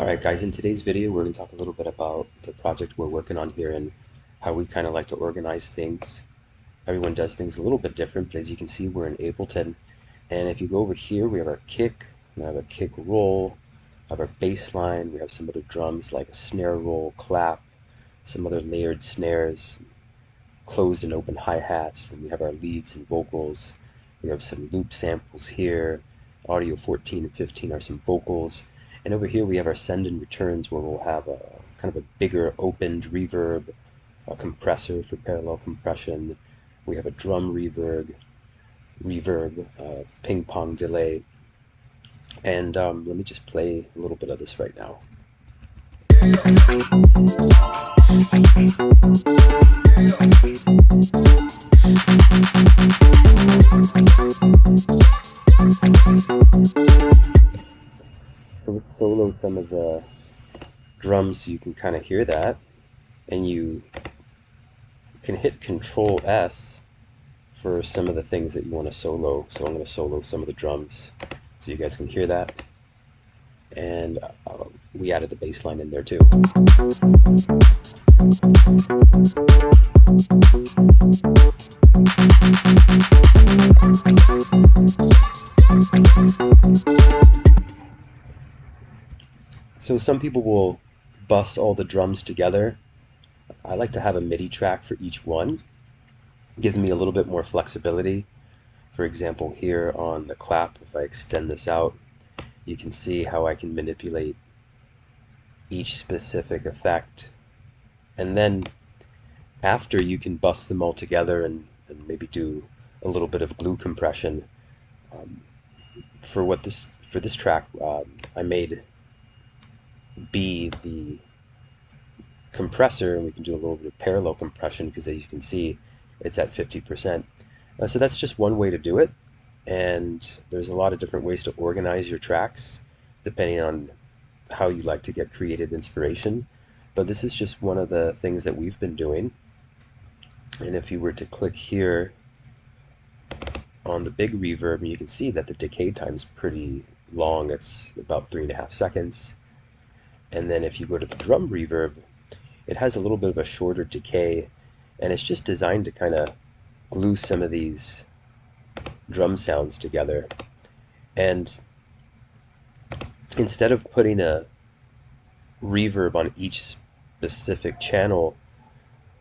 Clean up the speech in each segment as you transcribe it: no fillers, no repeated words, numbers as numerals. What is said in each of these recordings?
Alright guys, in today's video we're going to talk a little bit about the project we're working on here and how we kind of like to organize things. Everyone does things a little bit different, but as you can see we're in Ableton. And if you go over here we have our kick, we have a kick roll, we have our bass line, we have some other drums like a snare roll, clap, some other layered snares, closed and open hi-hats, and we have our leads and vocals. We have some loop samples here. Audio 14 and 15 are some vocals. And over here we have our send and returns where we'll have a kind of a bigger opened reverb, a compressor for parallel compression. We have a drum reverb, ping pong delay. And let me just play a little bit of this right now. So let's solo some of the drums so you can kind of hear that, and you can hit Control S for some of the things that you want to solo. So I'm going to solo some of the drums so you guys can hear that, and we added the bass line in there too. So some people will bus all the drums together. I like to have a MIDI track for each one. It gives me a little bit more flexibility. For example, here on the clap, if I extend this out, you can see how I can manipulate each specific effect. And then after, you can bus them all together and maybe do a little bit of glue compression. For this track, I made B the compressor, and we can do a little bit of parallel compression because as you can see it's at 50%. So that's just one way to do it, and there's a lot of different ways to organize your tracks depending on how you like to get creative inspiration, but this is just one of the things that we've been doing. And if you were to click here on the big reverb, you can see that the decay time's pretty long. It's about 3.5 seconds. And then if you go to the drum reverb, it has a little bit of a shorter decay, and it's just designed to kind of glue some of these drum sounds together. And instead of putting a reverb on each specific channel,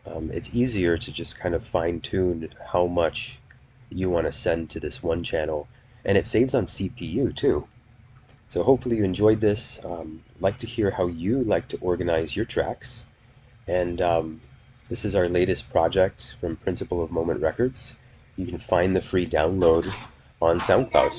it's easier to just kind of fine-tune how much you want to send to this one channel, and it saves on CPU too. So hopefully you enjoyed this. Like to hear how you like to organize your tracks. And this is our latest project from Principle of Moment Records. You can find the free download on SoundCloud.